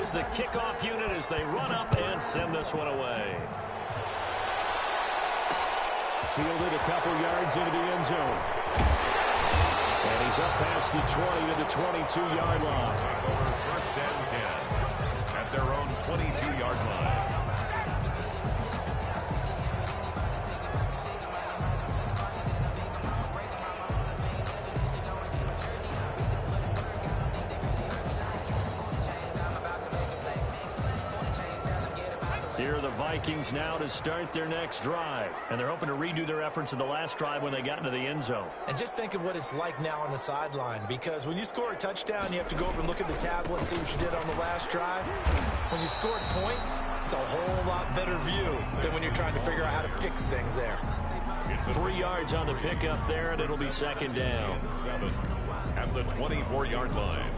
is the kickoff unit as they run up and send this one away. Fielded a couple yards into the end zone. And he's up past the 20 to the 22-yard line. Over first and 10 at their own 22-yard line. Here are the Vikings now to start their next drive. And they're hoping to redo their efforts in the last drive when they got into the end zone. And just think of what it's like now on the sideline, because when you score a touchdown, you have to go over and look at the tablet and see what you did on the last drive. When you scored points, it's a whole lot better view than when you're trying to figure out how to fix things there. 3 yards on the pickup there, and it'll be second down. 7 at the 24-yard line.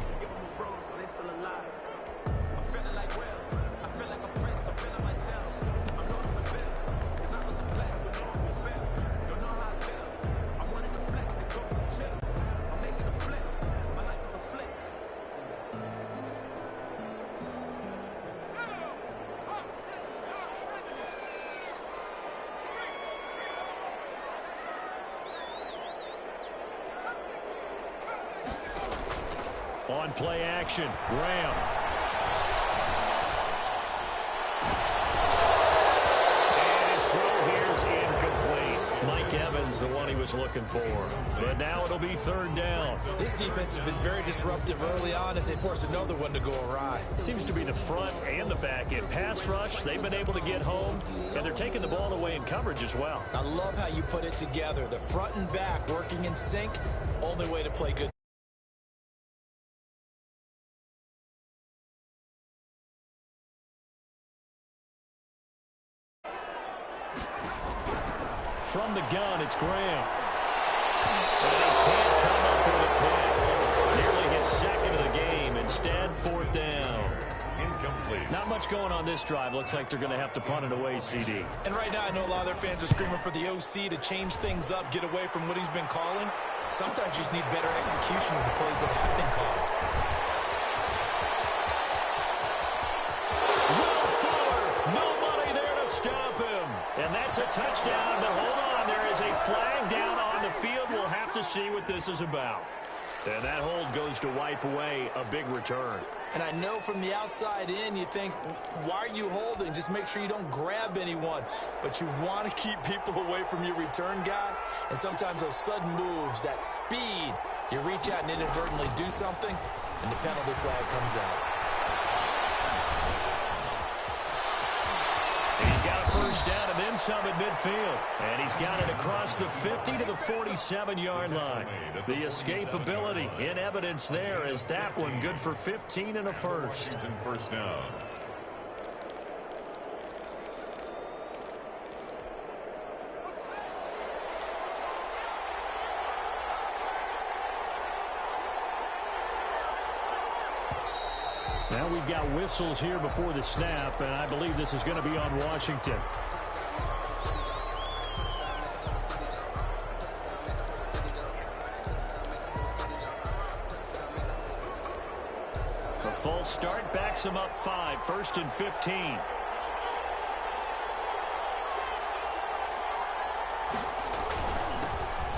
On play action, Graham. And his throw here's incomplete. Mike Evans, the one he was looking for. But now it'll be third down. This defense has been very disruptive early on as they force another one to go awry. Seems to be the front and the back end. Pass rush, they've been able to get home, and they're taking the ball away in coverage as well. I love how you put it together. The front and back working in sync, only way to play good. From the gun, it's Graham. And he can't come up with a pick. Nearly his second of the game. Instead, fourth down. Incomplete. Not much going on this drive. Looks like they're going to have to punt it away, CD. And right now, I know a lot of their fans are screaming for the OC to change things up, get away from what he's been calling. Sometimes you just need better execution of the plays that have been called. Nobody there to stop him. And that's a touchdown, but hold on. There is a flag down on the field. We'll have to see what this is about. And that hold goes to wipe away a big return. And I know from the outside in, you think, why are you holding? Just make sure you don't grab anyone. But you want to keep people away from your return guy. And sometimes those sudden moves, that speed, you reach out and inadvertently do something, and the penalty flag comes out. He's got a first down and then some at midfield. And he's got it across the 50 to the 47-yard line. The escapability in evidence there as that one good for 15 and a first. And first down. Now we've got whistles here before the snap, and I believe this is going to be on Washington. A false start backs him up 5, 1st and 15.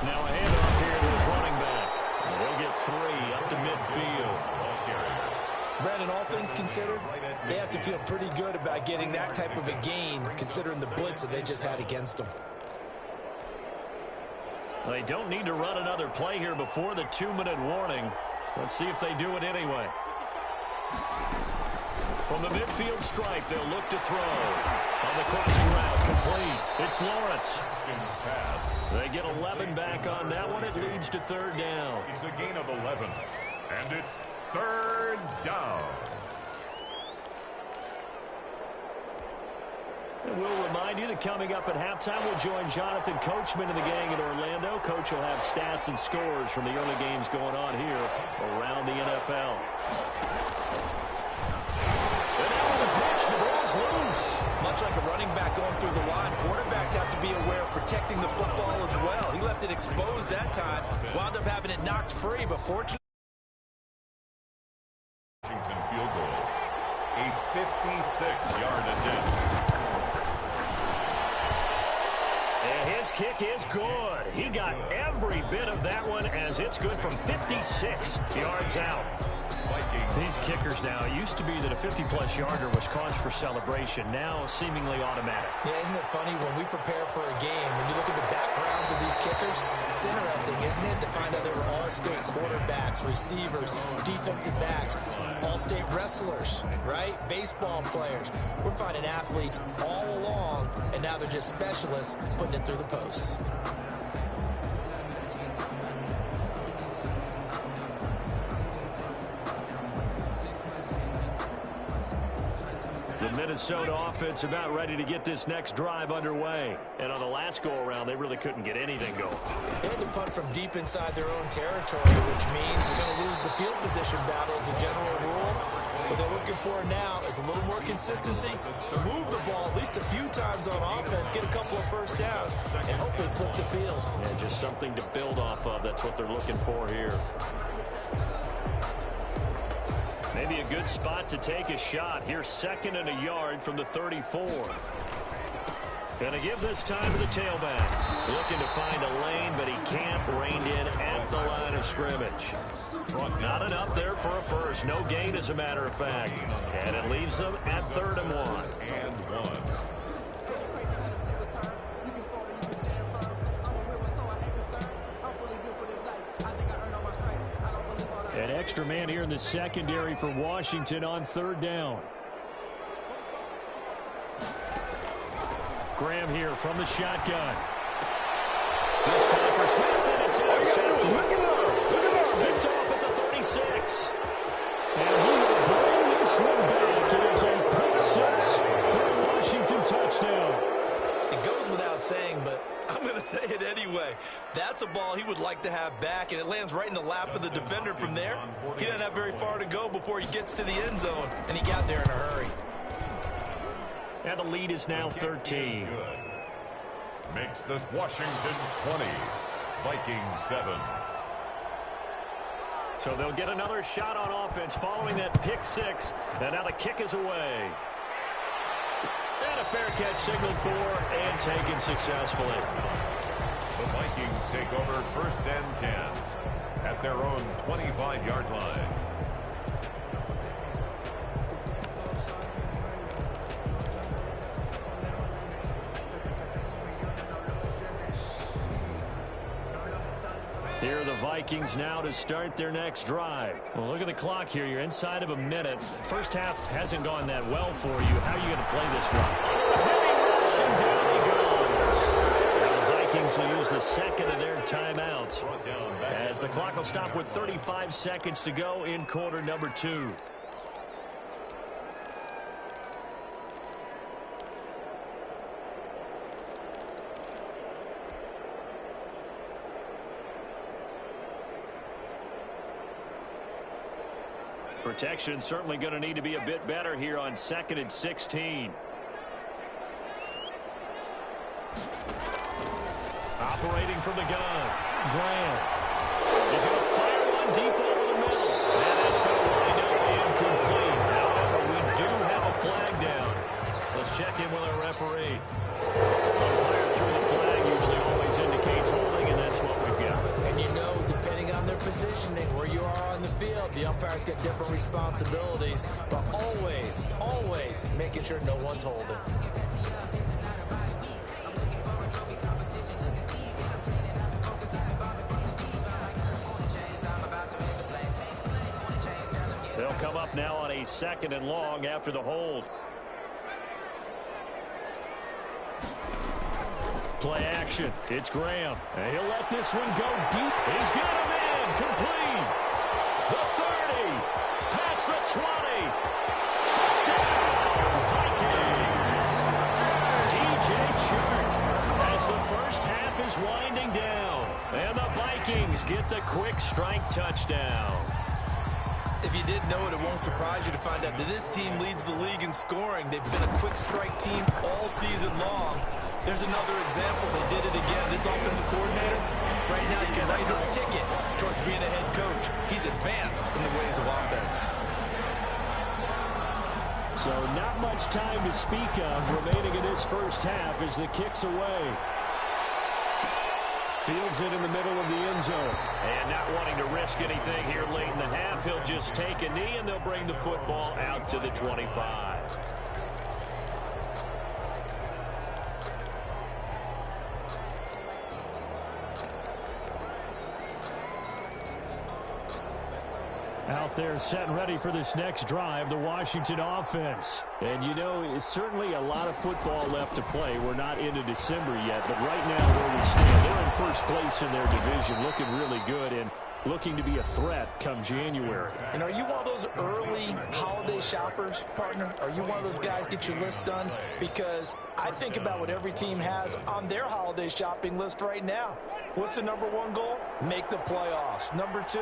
Now a handoff here to his running back. They'll get 3 up to midfield. Brandon, all things considered, they have to feel pretty good about getting that type of a gain, considering the blitz that they just had against them. They don't need to run another play here before the 2-minute warning. Let's see if they do it anyway. From the midfield stripe, they'll look to throw. On the crossing route, complete. It's Lawrence. They get 11 back on that one. It leads to third down. It's a gain of 11. And it's third down. And we'll remind you that coming up at halftime, we'll join Jonathan Coachman and the gang in Orlando. Coach will have stats and scores from the early games going on here around the NFL. And now with the pitch, the ball's loose. Much like a running back going through the line, quarterbacks have to be aware of protecting the football as well. He left it exposed that time, wound up having it knocked free, but fortunately, Washington field goal. A 56-yard attempt. And his kick is good. He got every bit of that one as it's good from 56 yards out. These kickers now, it used to be that a 50-plus yarder was cause for celebration. Now seemingly automatic. Yeah, isn't it funny when we prepare for a game, when you look at the backgrounds of these kickers, it's interesting, isn't it, to find out they were all-state quarterbacks, receivers, defensive backs, all-state wrestlers, right? Baseball players. We're finding athletes all along, and now they're just specialists putting it through the posts. The Minnesota offense about ready to get this next drive underway. And on the last go-around, they really couldn't get anything going. They had to punt from deep inside their own territory, which means you're going to lose the field position battle as a general rule. What they're looking for now is a little more consistency, move the ball at least a few times on offense, get a couple of first downs, and hopefully flip the field. Yeah, just something to build off of. That's what they're looking for here. Maybe a good spot to take a shot. Here's 2nd and a yard from the 34. Gonna give this time to the tailback. Looking to find a lane, but he can't. Reined in at the line of scrimmage. Not enough there for a first. No gain, as a matter of fact. And it leaves them at 3rd and 1. And 1. An extra man here in the secondary for Washington on 3rd down. Graham here from the shotgun. This time for Smith, and it's intercepted. Look at him. Picked off at the 36. And he will bring this one back. It is a pick 6 for a Washington touchdown. It goes without saying, but I'm going to say it anyway. That's a ball he would like to have back, and it lands right in the lap of the defender from there. He doesn't have very far to go before he gets to the end zone, and he got there in a hurry. And the lead is now 13. Makes this Washington 20. Vikings 7. So they'll get another shot on offense following that pick 6. And now the kick is away. And a fair catch signaled for and taken successfully. The Vikings take over 1st and 10 at their own 25-yard line. Here are the Vikings now to start their next drive. Well, look at the clock here. You're inside of a minute. First half hasn't gone that well for you. How are you going to play this drive? Heavy rush, and down he goes. Now the Vikings will use the 2nd of their timeouts as the clock will stop with 35 seconds to go in quarter number 2. Protection certainly going to need to be a bit better here on 2nd and 16. Operating from the gun. Graham. He's going to fire one deep over the middle. And that's going to wind up incomplete. However, we do have a flag down. Let's check in with our referee. Umpire through the flag usually always indicates holding, and that's what we've got. And you know, depending on their positioning, where you are on the field, the umpire's got different responsibilities, but always, always making sure no one's holding. They'll come up now on a 2nd and long after the hold. Play action. It's Graham. And he'll let this one go deep. He's got him in. Complete. The 30. Past the 20. Touchdown. Vikings. DJ Chark as the first half is winding down. And the Vikings get the quick strike touchdown. If you didn't know it, it won't surprise you to find out that this team leads the league in scoring. They've been a quick strike team all season long. There's another example. They did it again. This offensive coordinator, right now, you can write his ticket towards being a head coach. He's advanced in the ways of offense. So not much time to speak of remaining in this first half as the kick's away. Fields it in the middle of the end zone. And not wanting to risk anything here late in the half, he'll just take a knee and they'll bring the football out to the 25. Out there set and ready for this next drive, the Washington offense. And, you know, it's certainly a lot of football left to play. We're not into December yet, but right now where we stand, they're in first place in their division, looking really good and looking to be a threat come January. And are you one of those early holiday shoppers, partner? Are you one of those guys get your list done? Because I think about what every team has on their holiday shopping list right now. What's the #1 goal? Make the playoffs. #2,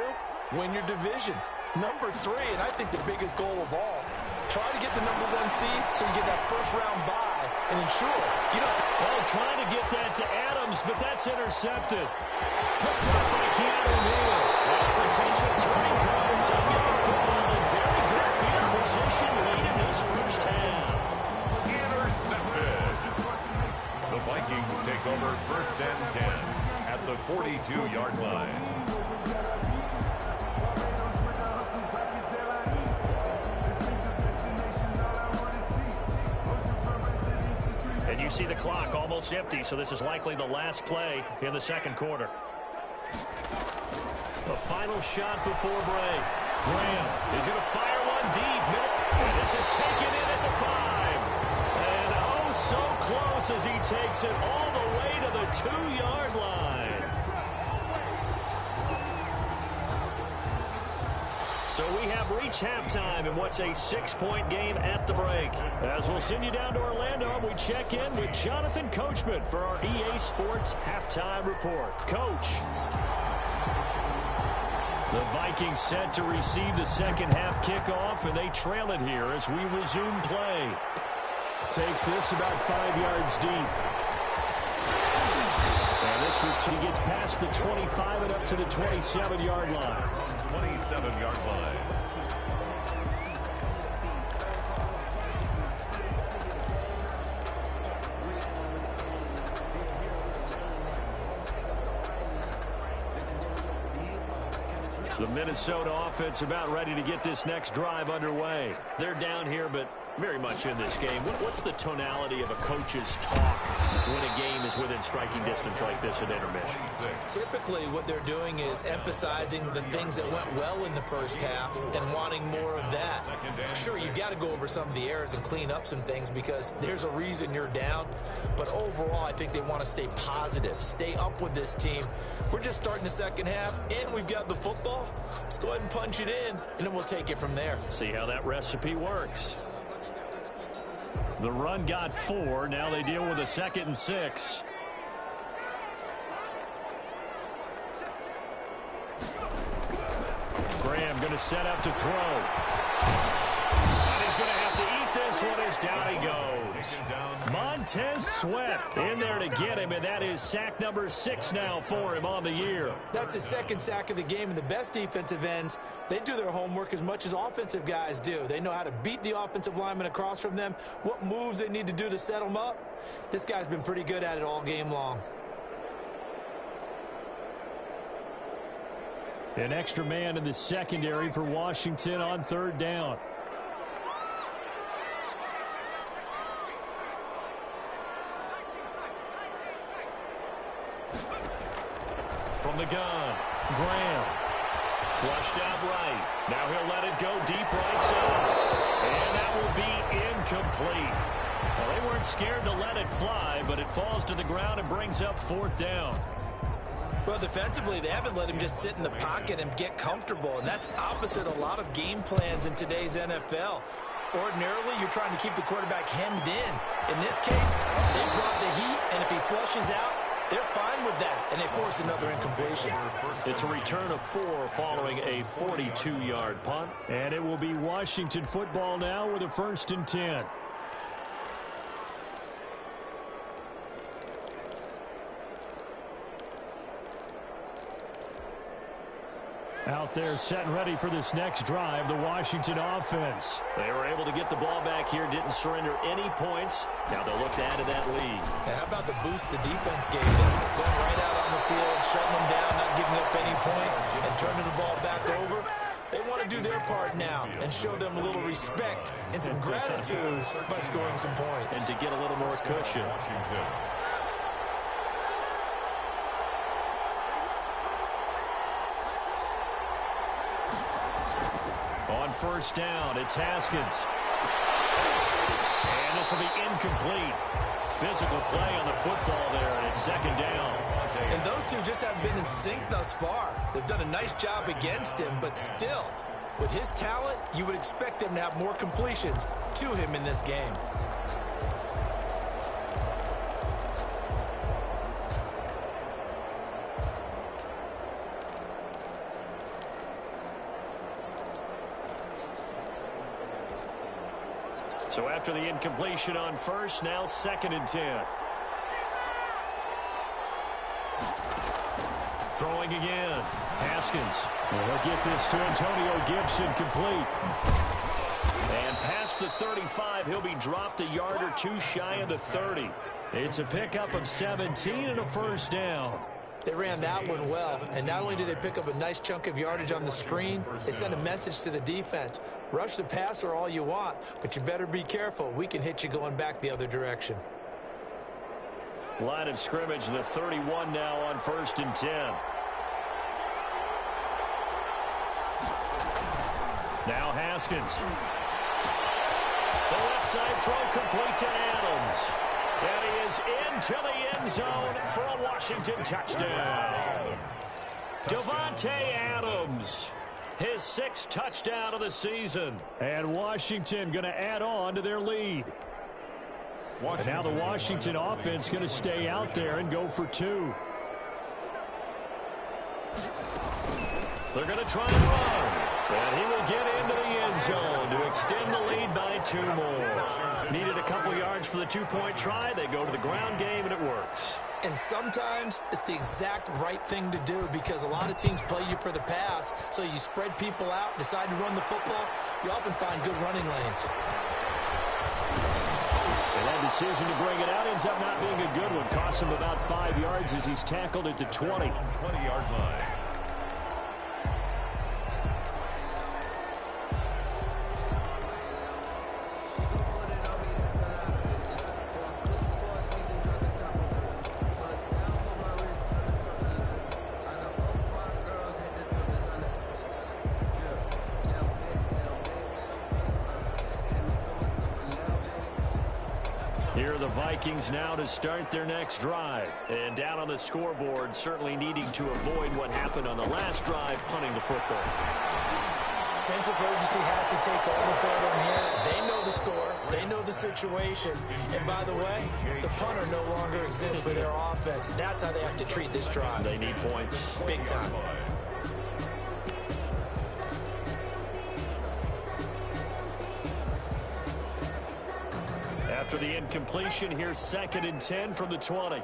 win your division. #3, and I think the biggest goal of all, try to get the #1 seed so you get that first-round bye and ensure you don't. Well, trying to get that to Adams, but that's intercepted. Picked up by Keanu Neal. Potential turning point as they get the football in very good field position late in this first half. Intercepted. The Vikings take over 1st and 10 at the 42-yard line. And you see the clock almost empty, so this is likely the last play in the second quarter. The final shot before break. Graham is going to fire one deep. And this is taken in at the 5. And oh, so close as he takes it all the way to the 2-yard line. So we have reached halftime in what's a 6-point game at the break. As we'll send you down to Orlando, we check in with Jonathan Coachman for our EA Sports Halftime Report. Coach. The Vikings set to receive the second half kickoff, and they trail it here as we resume play. Takes this about 5 yards deep. And this routine gets past the 25 and up to the 27-yard line. 27-yard line. The Minnesota offense about ready to get this next drive underway. They're down here, but very much in this game. What's the tonality of a coach's talk when a game is within striking distance like this at intermission? Typically, what they're doing is emphasizing the things that went well in the first half and wanting more of that. Sure, you've got to go over some of the errors and clean up some things because there's a reason you're down. But overall, I think they want to stay positive, stay up with this team. We're just starting the second half, and we've got the football. Let's go ahead and punch it in, and then we'll take it from there. See how that recipe works. The run got 4. Now they deal with a 2nd and 6. Graham going to set up to throw. And he's going to have to eat this one as down he goes. Montez Sweat in there to get him, and that is sack number 6 now for him on the year. That's his second sack of the game, and the best defensive ends, they do their homework as much as offensive guys do. They know how to beat the offensive lineman across from them, what moves they need to do to set them up. This guy's been pretty good at it all game long. An extra man in the secondary for Washington on 3rd down. From the gun, Graham. Flushed out right. Now he'll let it go deep right side. And that will be incomplete. Well, they weren't scared to let it fly, but it falls to the ground and brings up 4th down. Well, defensively, they haven't let him just sit in the pocket and get comfortable, and that's opposite a lot of game plans in today's NFL. Ordinarily, you're trying to keep the quarterback hemmed in. In this case, they brought the heat, and if he flushes out, they're fine with that, and they force another incompletion. It's a return of 4 following a 42-yard punt, and it will be Washington football now with a 1st and 10. Out there set and ready for this next drive, the Washington offense. They were able to get the ball back here, didn't surrender any points. Now they'll look to add to that lead. Yeah, how about the boost the defense gave them? Going right out on the field, shutting them down, not giving up any points, and turning the ball back over. They want to do their part now and show them a little respect and some gratitude by scoring some points. And to get a little more cushion. Washington. On first down, it's Haskins. And this will be incomplete. Physical play on the football there, and it's second down. And those two just haven't been in sync thus far. They've done a nice job against him, but still, with his talent, you would expect them to have more completions to him in this game. So after the incompletion on first, now second and 10. Throwing again. Haskins. Well, he'll get this to Antonio Gibson complete. And past the 35, he'll be dropped a yard or two shy of the 30. It's a pickup of 17 and a first down. They ran that one well, and not only did they pick up a nice chunk of yardage on the screen, they sent a message to the defense. Rush the passer all you want, but you better be careful. We can hit you going back the other direction. Line of scrimmage, the 31 now on first and 10. Now Haskins. The left side throw complete to Adams. And he is into the end zone for a Washington touchdown. Davante Adams, his 6th touchdown of the season. And Washington going to add on to their lead. And now the Washington offense going to stay out there and go for 2. They're going to try and run. And he will get into the end zone to extend the lead by 2 more. Needed a couple yards for the 2-point try. They go to the ground game, and it works. And sometimes it's the exact right thing to do because a lot of teams play you for the pass, so you spread people out, decide to run the football. You often find good running lanes. And that decision to bring it out ends up not being a good one. Costs him about 5 yards as he's tackled at the 20. 20-yard line. Here are the Vikings now to start their next drive. And down on the scoreboard, certainly needing to avoid what happened on the last drive, punting the football. Sense of urgency has to take over for them here. They know the score. They know the situation. And by the way, the punter no longer exists for their offense. That's how they have to treat this drive. They need points. Big time. After the incompletion, here's second and 10 from the 20.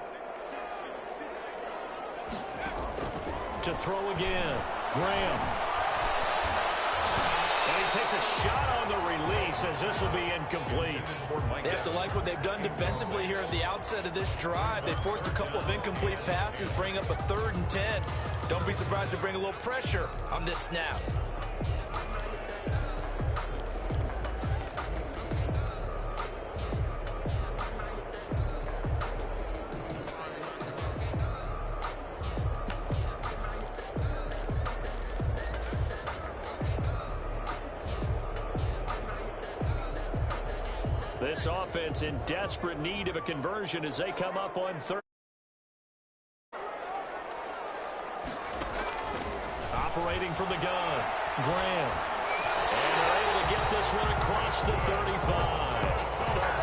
To throw again, Graham. And he takes a shot on the release as this will be incomplete. They have to like what they've done defensively here at the outset of this drive. They forced a couple of incomplete passes, bring up a 3rd and 10. Don't be surprised to bring a little pressure on this snap. This offense in desperate need of a conversion as they come up on 3rd. Operating from the gun, Graham. And they're able to get this one across the 35.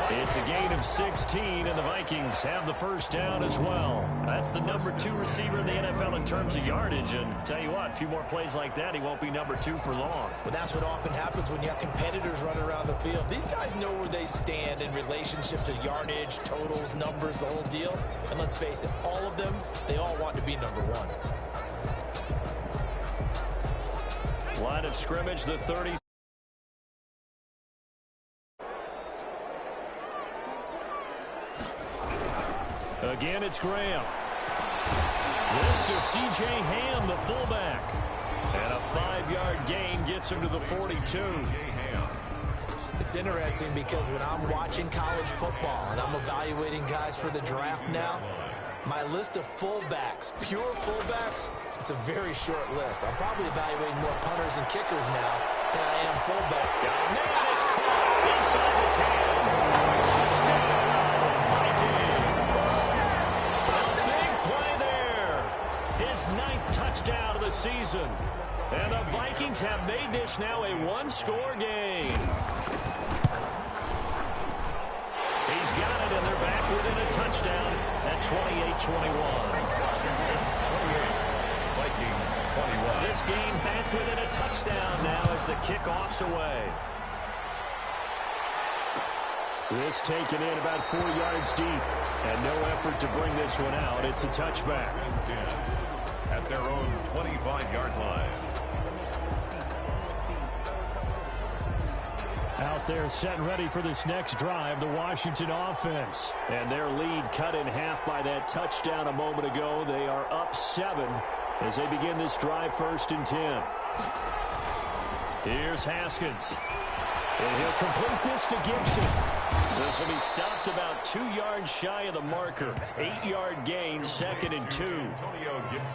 It's a gain of 16, and the Vikings have the first down as well. That's the number 2 receiver in the NFL in terms of yardage. And tell you what, a few more plays like that, he won't be number 2 for long. Well, that's what often happens when you have competitors running around the field. These guys know where they stand in relationship to yardage, totals, numbers, the whole deal. And let's face it, all of them, they all want to be number 1. Line of scrimmage, the 30. Again, it's Graham. This to C.J. Ham, the fullback. And a 5-yard gain gets him to the 42. It's interesting because when I'm watching college football and I'm evaluating guys for the draft now, my list of fullbacks, pure fullbacks, it's a very short list. I'm probably evaluating more punters and kickers now than I am fullback. Oh, man, it's caught inside the 10. Touchdown, Vikings. A big play there. His 9th touchdown of the season. And the Vikings have made this now a one-score game. He's got it, and they're back within a touchdown at 28-21. Vikings 21. This game back within a touchdown now as the kickoff's away. This taken in about 4 yards deep, and no effort to bring this one out. It's a touchback. At their own 25-yard line. Out there set and ready for this next drive, the Washington offense. And their lead cut in half by that touchdown a moment ago. They are up 7 as they begin this drive, 1st and 10. Here's Haskins. And he'll complete this to Gibson. This will be stopped about 2 yards shy of the marker. 8-yard gain, 2nd and 2.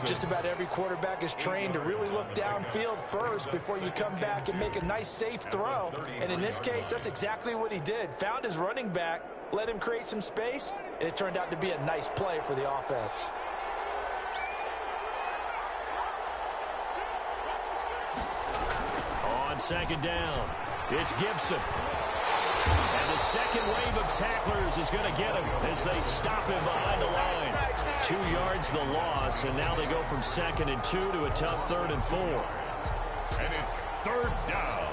Just about every quarterback is trained to really look downfield first before you come back and make a nice, safe throw. And in this case, that's exactly what he did. Found his running back, let him create some space, and it turned out to be a nice play for the offense. On 2nd down, it's Gibson. And the second wave of tacklers is going to get him as they stop him behind the line. 2 yards the loss, and now they go from 2nd and 2 to a tough 3rd and 4. And it's 3rd down.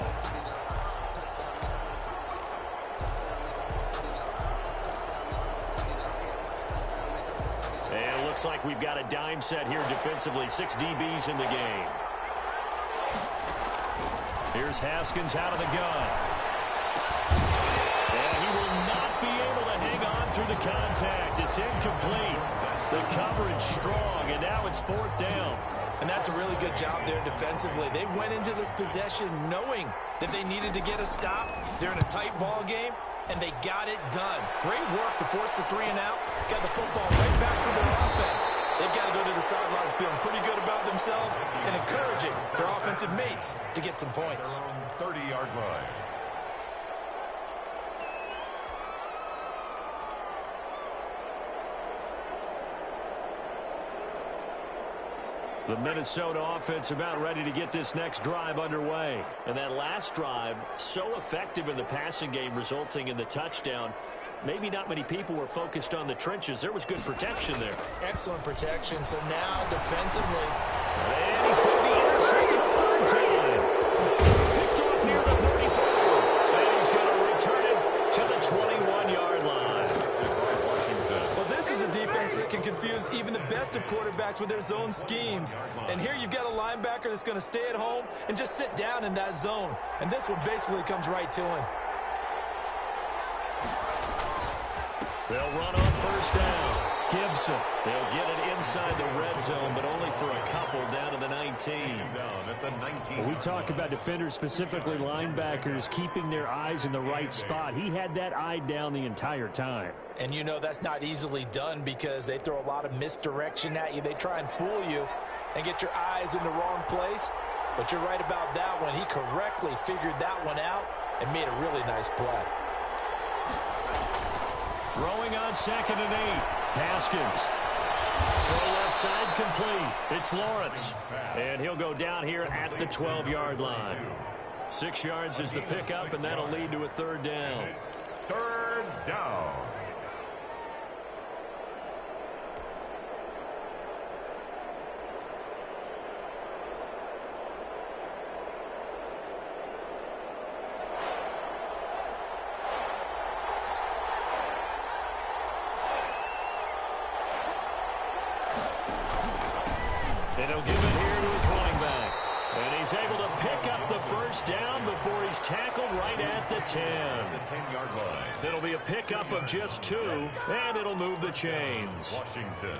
And it looks like we've got a dime set here defensively. 6 DBs in the game. Here's Haskins out of the gun. And he will not be able to hang on through the contact. It's incomplete. The coverage strong, and now it's 4th down. And that's a really good job there defensively. They went into this possession knowing that they needed to get a stop. They're in a tight ball game, and they got it done. Great work to force the 3 and out. Got the football right back to their offense. They've got to go to the sidelines feeling pretty good about themselves and encouraging their offensive mates to get some points. 30-yard line. The Minnesota offense about ready to get this next drive underway. And that last drive, so effective in the passing game, resulting in the touchdown. Maybe not many people were focused on the trenches. There was good protection there. Excellent protection. So now defensively. And he's going to be intercepted a 3rd time. Picked off near the 34. And he's going to return it to the 21-yard line. Well, this is a defense that can confuse even the best of quarterbacks with their zone schemes. And here you've got a linebacker that's going to stay at home and just sit down in that zone. And this one basically comes right to him. They'll run on 1st down. Gibson. They'll get it inside the red zone, but only for a couple down to the 19. Down at the 19. Well, we talk about defenders, specifically linebackers, keeping their eyes in the right spot. He had that eye down the entire time. And you know that's not easily done because they throw a lot of misdirection at you. They try and fool you and get your eyes in the wrong place. But you're right about that one. He correctly figured that one out and made a really nice play. Throwing on 2nd and 8. Haskins. Throw left side complete. It's Lawrence. And he'll go down here at the 12-yard line. 6 yards is the pickup, and that'll lead to a 3rd down. 3rd down. And he'll give it here to his running back. And he's is able to pick up the first down before he's tackled right at the 10. The 10-yard line. It'll be a pickup of just 2, and it'll move the chains. Washington.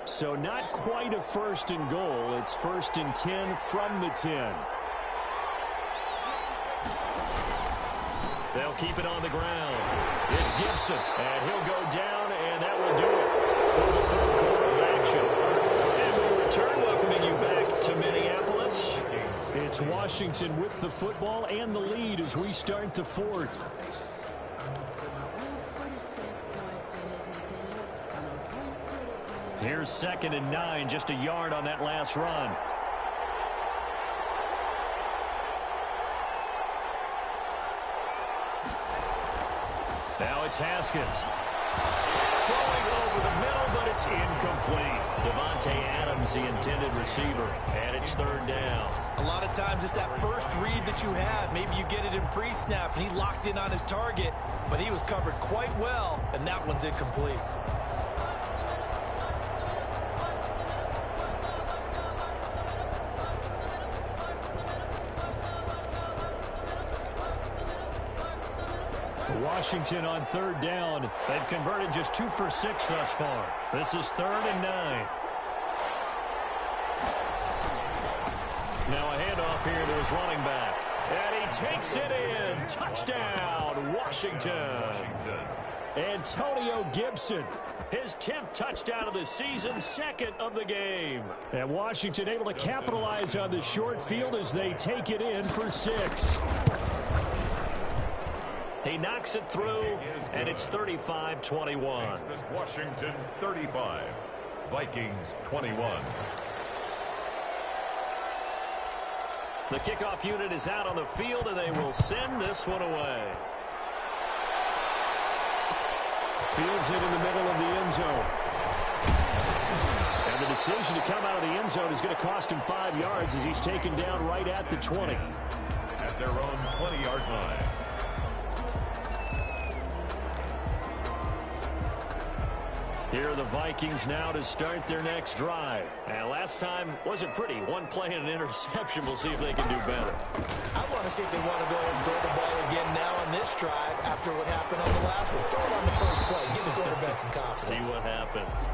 So not quite a first and goal. It's first and 10 from the 10. They'll keep it on the ground. It's Gibson, and he'll go down, and that will do it for the third quarter of action. And we return, welcoming you back to Minneapolis. It's Washington with the football and the lead as we start the fourth. Here's 2nd and 9, just a yard on that last run. Now it's Haskins. Throwing over the middle, but it's incomplete. Devontae Adams, the intended receiver, and it's 3rd down. A lot of times it's that first read that you have. Maybe you get it in pre-snap, and he locked in on his target, but he was covered quite well, and that one's incomplete. Washington on 3rd down. They've converted just 2 for 6 thus far. This is 3rd and 9. Now a handoff here to his running back. And he takes it in. Touchdown, Washington. Antonio Gibson, his 10th touchdown of the season, 2nd of the game. And Washington able to capitalize on the short field as they take it in for 6. He knocks it through, and it's 35-21. Washington 35, Vikings 21. The kickoff unit is out on the field, and they will send this one away. Fields it in the middle of the end zone. And the decision to come out of the end zone is going to cost him 5 yards as he's taken down right at the 20. At their own 20-yard line. Here are the Vikings now to start their next drive. And last time wasn't pretty. One play and an interception. We'll see if they can do better. I want to see if they want to go ahead and throw the ball again now on this drive after what happened on the last one. Throw it on the first play. Give the quarterback some confidence. See what happens.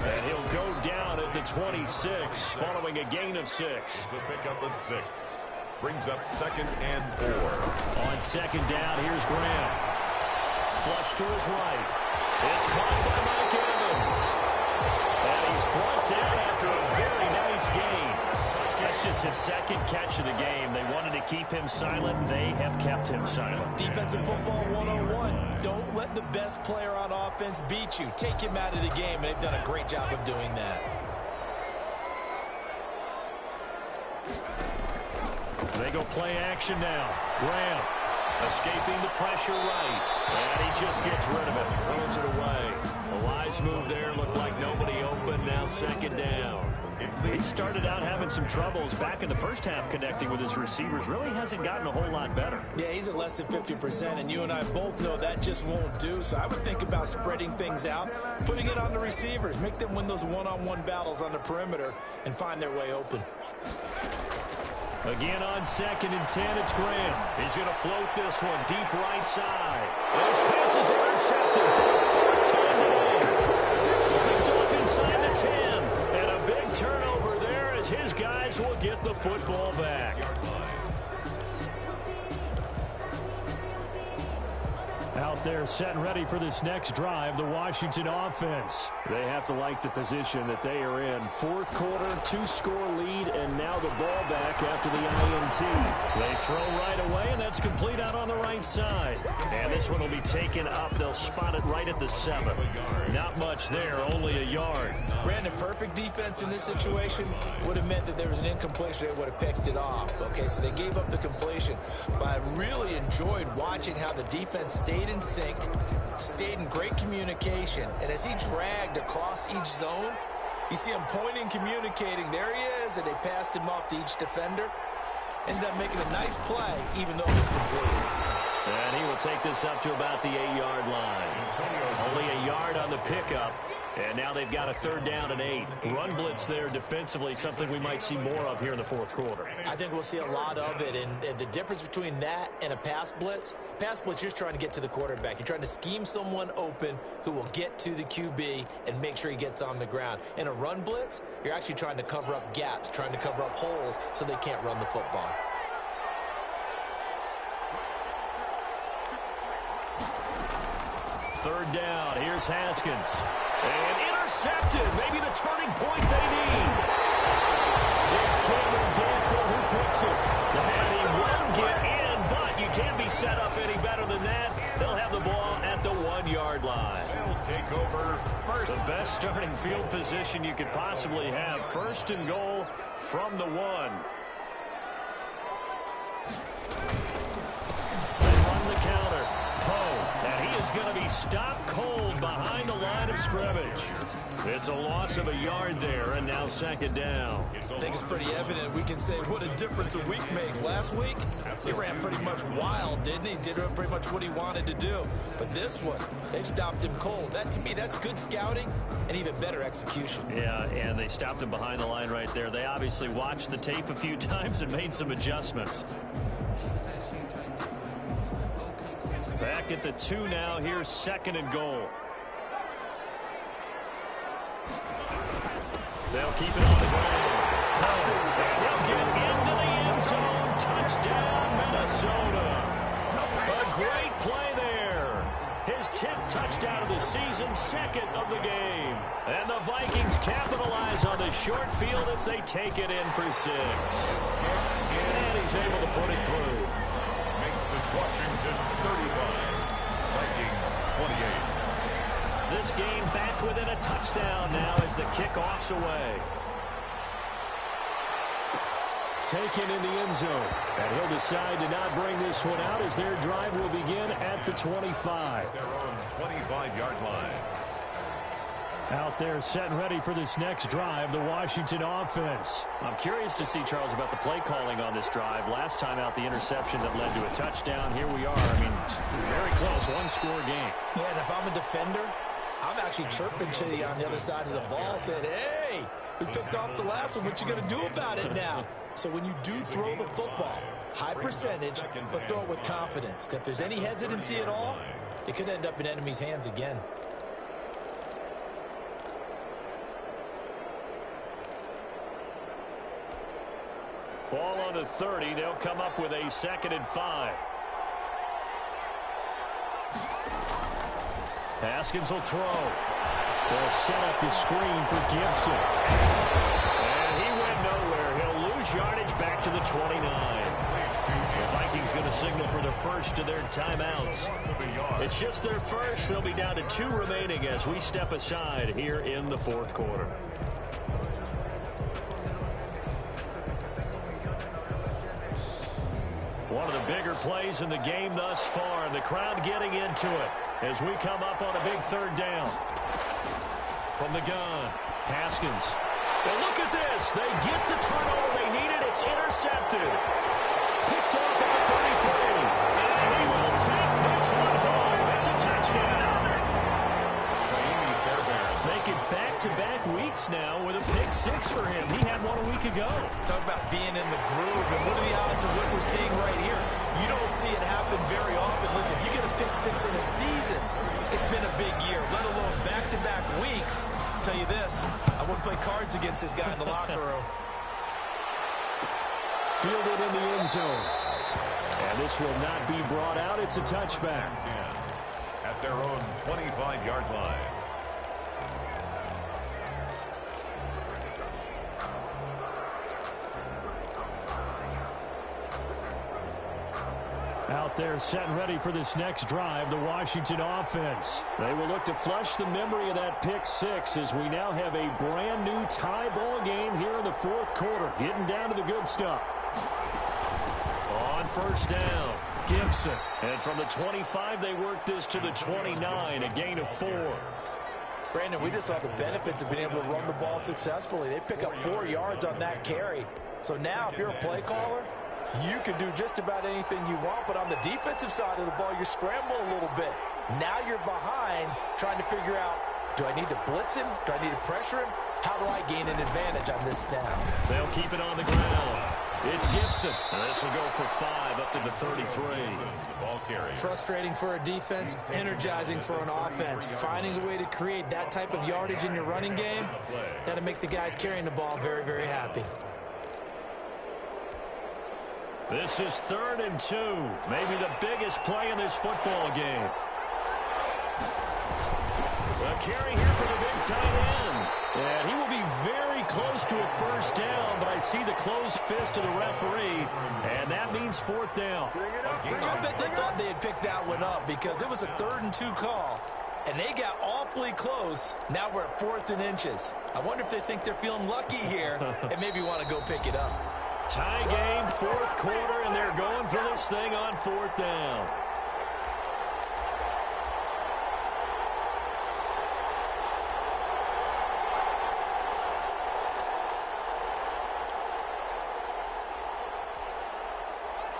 And he'll go down at the 26 following a gain of 6. It's a pickup of 6. Brings up 2nd and 4. On 2nd down, here's Graham. Flush to his right. It's caught by Mike Evans. And he's brought down after a very nice gain. That's just his 2nd catch of the game. They wanted to keep him silent. They have kept him silent. Defensive football 101. Don't let the best player on offense beat you. Take him out of the game. They've done a great job of doing that. They go play action now. Graham escaping the pressure right. And he just gets rid of it. Throws it away. A wise move there. Looked like nobody open. Now 2nd down. He started out having some troubles back in the first half connecting with his receivers. Really hasn't gotten a whole lot better. Yeah, he's at less than 50%, and you and I both know that just won't do. So I would think about spreading things out, putting it on the receivers, make them win those one-on-one battles on the perimeter, and find their way open. Again on 2nd and 10, it's Graham. He's going to float this one deep right side. And his pass is intercepted for the 4th time today. Picked off inside the 10. And a big turnover there as his guys will get the football back. Out there set and ready for this next drive, the Washington offense. They have to like the position that they are in. 4th quarter, 2-score lead, and now the ball back after the INT. They throw right away, and that's complete out on the right side. And this one will be taken up. They'll spot it right at the 7. Not much there, only a yard. Brandon, perfect defense in this situation would have meant that there was an incompletion. They would have picked it off. Okay, so they gave up the completion. But I really enjoyed watching how the defense stayed in sync, stayed in great communication, and as he dragged across each zone, you see him pointing, communicating, there he is, and they passed him off to each defender. Ended up making a nice play, even though it was complete. And he will take this up to about the 8-yard line. Only a yard on the pickup. And now they've got a 3rd down and 8. Run blitz there defensively, something we might see more of here in the 4th quarter. I think we'll see a lot of it. And the difference between that and a pass blitz, you're just trying to get to the quarterback. You're trying to scheme someone open who will get to the QB and make sure he gets on the ground. In a run blitz, you're actually trying to cover up gaps, trying to cover up holes so they can't run the football. Third down. Here's Haskins. And intercepted. Maybe the turning point they need. It's Cameron Dantzler who picks it. And he won't get in, but you can't be set up any better than that. They'll have the ball at the 1-yard line. They'll take over first. The best starting field position you could possibly have. 1st and goal from the 1. They run the counter. And he is going to be stopped cold behind the line of scrimmage. It's a loss of a yard there, and now 2nd down. I think it's pretty evident. We can say what a difference a week makes. Last week, he ran pretty much wild, didn't he? Did pretty much what he wanted to do. But this one, they stopped him cold. That, to me, that's good scouting and even better execution. Yeah, and they stopped him behind the line right there. They obviously watched the tape a few times and made some adjustments. Back at the 2 now. Here's 2nd and goal. They'll keep it on the ground. They'll get into the end zone. Touchdown, Minnesota. A great play there. His 10th touchdown of the season, 2nd of the game. And the Vikings capitalize on the short field as they take it in for 6. And he's able to put it through. Washington 35, Vikings 28. This game back within a touchdown now as the kickoff's away. Taken in the end zone. And he'll decide to not bring this one out as their drive will begin at the 25. Their own 25-yard line. Out there set and ready for this next drive, the Washington offense. I'm curious to see, Charles, about the play calling on this drive. Last time out, the interception that led to a touchdown. Here we are. I mean, very close, 1-score game. Yeah, and if I'm a defender, I'm actually chirping to you on the other side of the ball, saying, hey, we picked off the last one. What you going to do about it now? So when you do throw the football, high percentage, but throw it with confidence. If there's any hesitancy at all, it could end up in enemy's hands again. Ball on the 30. They'll come up with a 2nd and 5. Haskins will throw. They'll set up the screen for Gibson. And he went nowhere. He'll lose yardage back to the 29. The Vikings going to signal for the first of their timeouts. It's just their first. They'll be down to 2 remaining as we step aside here in the 4th quarter. One of the bigger plays in the game thus far, and the crowd getting into it as we come up on a big 3rd down. From the gun, Haskins. And look at this. They get the turnover they needed. It's intercepted. Picked off at the 33. And he will take this one home. It's a touchdown. Make it back-to-back weeks now with a pick 6 for him. He had one a week ago. Talk about being in the groove, and what are the odds of what we're seeing right here? You don't see it happen very often. Listen, if you get a pick 6 in a season, it's been a big year, let alone back-to-back weeks. I'll tell you this, I wouldn't play cards against this guy in the locker room. Fielded in the end zone. And this will not be brought out. It's a touchback. At their own 25-yard line. Out there set and ready for this next drive, the Washington offense. They will look to flush the memory of that pick 6 as we now have a brand new tie ball game here in the 4th quarter. Getting down to the good stuff. On 1st down, Gibson. And from the 25, they work this to the 29, a gain of 4. Brandon, we just saw the benefits of being able to run the ball successfully. They pick up 4 yards on that carry. So now, if you're a play caller, You can do just about anything you want, but on the defensive side of the ball, you're scrambling a little bit. Now you're behind trying to figure out, do I need to blitz him? Do I need to pressure him? How do I gain an advantage on this snap? They'll keep it on the ground. It's Gibson. And this will go for 5 up to the 33. Ball carry. Frustrating for a defense, energizing for an offense. Finding a way to create that type of yardage in your running game, that'll make the guys carrying the ball very, very happy. This is 3rd and 2. Maybe the biggest play in this football game. A carry here for the big tight end. And he will be very close to a first down, but I see the closed fist of the referee, and that means 4th down. I bet they thought they had picked that one up because it was a 3rd and 2 call, and they got awfully close. Now we're at 4th and inches. I wonder if they think they're feeling lucky here and maybe want to go pick it up. Tie game, 4th quarter, and they're going for this thing on 4th down.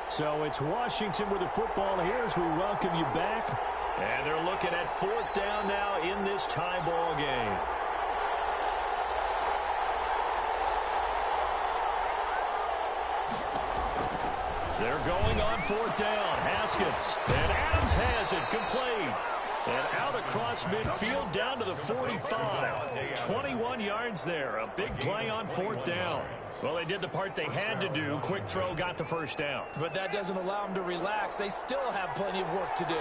So it's Washington with the football here as we welcome you back. And they're looking at 4th down now in this tie ball game. They're going on 4th down. Haskins. And Adams has it complete. And out across midfield down to the 45. 21 yards there. A big play on 4th down. Well, they did the part they had to do. Quick throw, got the first down. But that doesn't allow them to relax. They still have plenty of work to do.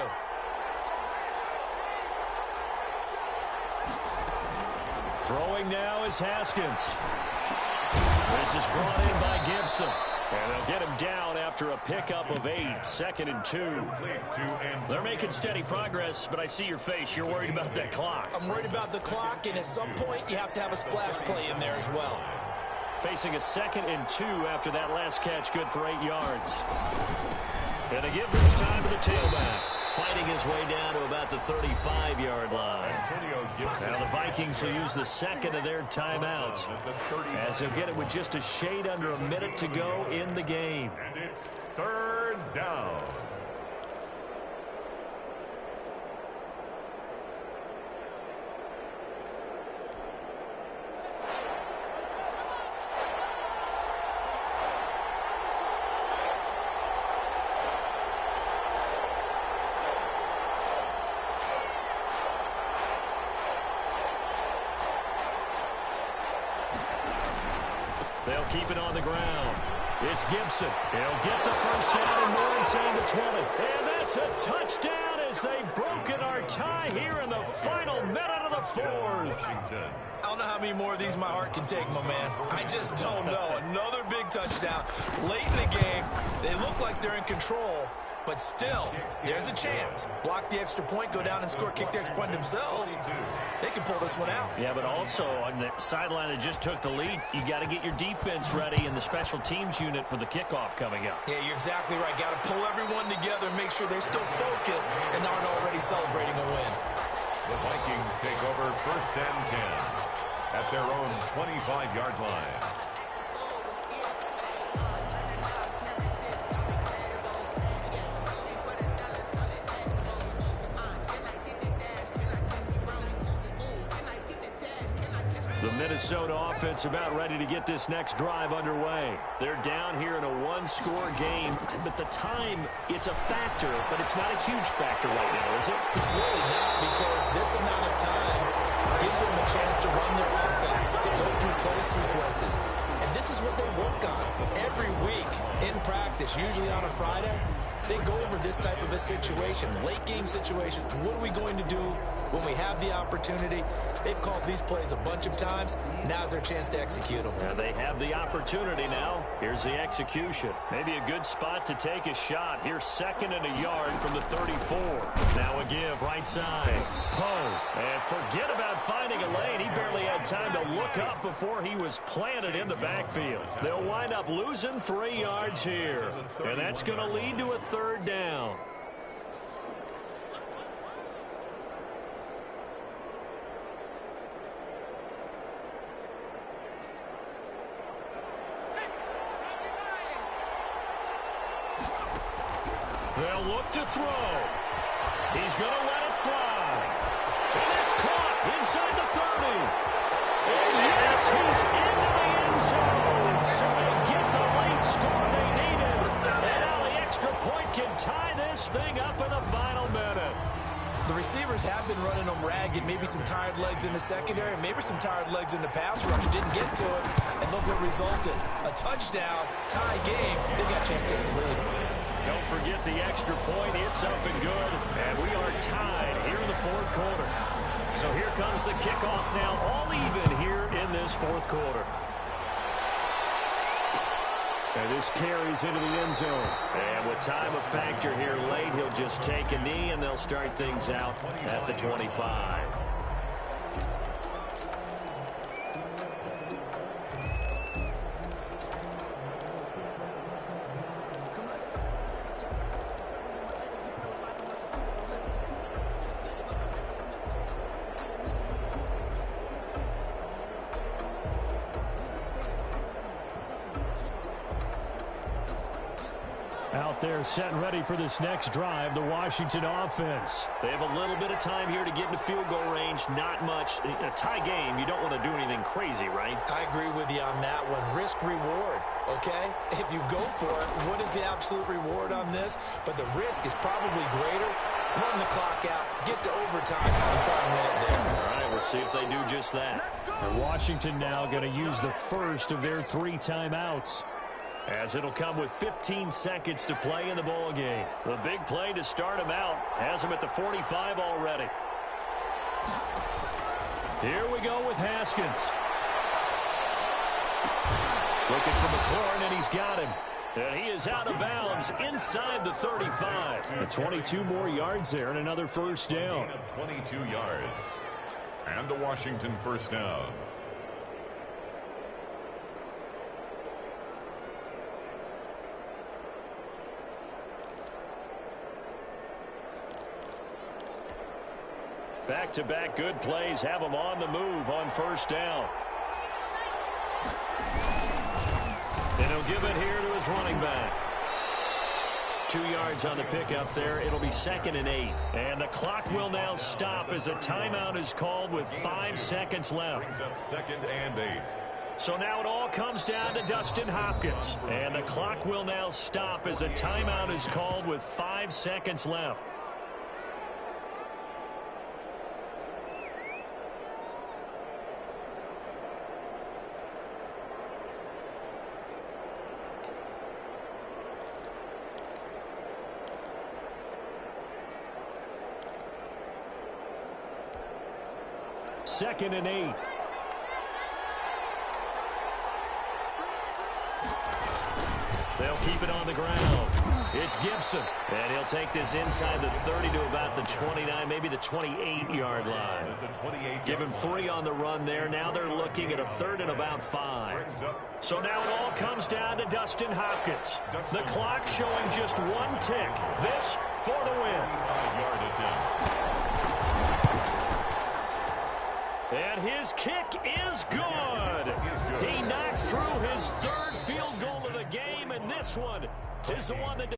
Throwing now is Haskins. This is brought in by Gibson. And they'll get him down after a pickup of 8. 2nd and 2. They're making steady progress, but I see your face. You're worried about that clock. I'm worried about the clock, and at some point you have to have a splash play in there as well. Facing a 2nd and 2 after that last catch, good for 8 yards. And they give this time to the tailback. Fighting his way down to about the 35-yard line. Now the Vikings will use the 2nd of their timeouts, as they'll get it with just a shade under a minute to go in the game. And it's 3rd down. They'll keep it on the ground. It's Gibson. He'll get the first down and more inside the 20. And that's a touchdown as they've broken our tie here in the final minute of the 4th. I don't know how many more of these my heart can take, my man. I just don't know. Another big touchdown. Late in the game, they look like they're in control, but still, there's a chance. Block the extra point, go down and score, kick the extra point themselves. They can pull this one out. Yeah, but also on the sideline that just took the lead, you got to get your defense ready in the special teams unit for the kickoff coming up. Yeah, you're exactly right. Got to pull everyone together and make sure they're still focused and aren't already celebrating a win. The Vikings take over 1st and 10 at their own 25-yard line. The Minnesota offense about ready to get this next drive underway. They're down here in a 1-score game, but the time, it's a factor, but it's not a huge factor right now, is it? It's really not, because this amount of time gives them a chance to run their offense, to go through play sequences. And this is what they work on every week in practice, usually on a Friday. They go over this type of a situation, late game situation. What are we going to do when we have the opportunity? They've called these plays a bunch of times. Now's their chance to execute them. And they have the opportunity now. Here's the execution. Maybe a good spot to take a shot. Here's 2nd and a yard from the 34. Now a give right side. Poe. And forget about finding a lane. He barely had time to look up before he was planted in the backfield. They'll wind up losing 3 yards here. And that's going to lead to a 3rd down. They'll look to throw. He's going to let it fly. And it's caught inside the 30. And yes, he's into the end zone. So they get the late score they needed. And now the extra point can tie this thing up in the final minute. The receivers have been running them ragged. Maybe some tired legs in the secondary, maybe some tired legs in the pass rush. Didn't get to it, and look what resulted. A touchdown, tie game. They got a chance to take the lead. Don't forget the extra point. It's up and good. And we are tied here in the fourth quarter. So here comes the kickoff now, all even here in this fourth quarter. And this carries into the end zone. And with time a factor here late, he'll just take a knee, and they'll start things out at the 25. Out there set and ready for this next drive, the Washington offense. They have a little bit of time here to get into field goal range. Not much. A tie game, you don't want to do anything crazy, right? I agree with you on that one. Risk reward, okay? If you go for it, what is the absolute reward on this? But the risk is probably greater. Run the clock out, get to overtime, and try and win it there. All right, we'll see if they do just that. And Washington now going to use the first of their 3 timeouts, as it'll come with 15 seconds to play in the ball game. The big play to start him out has him at the 45 already. Here we go with Haskins. Looking for McLaurin, and he's got him. And he is out of bounds inside the 35. And 22 more yards there and another first down. 22 yards. And a Washington first down. Back-to-back good plays have him on the move on first down. And he'll give it here to his running back. 2 yards on the pickup there. It'll be 2nd and 8. And the clock will now stop as a timeout is called with 5 seconds left. Brings up 2nd and 8. So now it all comes down to Dustin Hopkins. And the clock will now stop as a timeout is called with 5 seconds left. Second and 8. They'll keep it on the ground. It's Gibson. And he'll take this inside the 30 to about the 29, maybe the 28-yard line. Give him 3 on the run there. Now they're looking at a 3rd and about 5. So now it all comes down to Dustin Hopkins. The clock showing just 1 tick. This for the win. And his kick is good. He knocks through his 3rd field goal of the game, and this one is the one that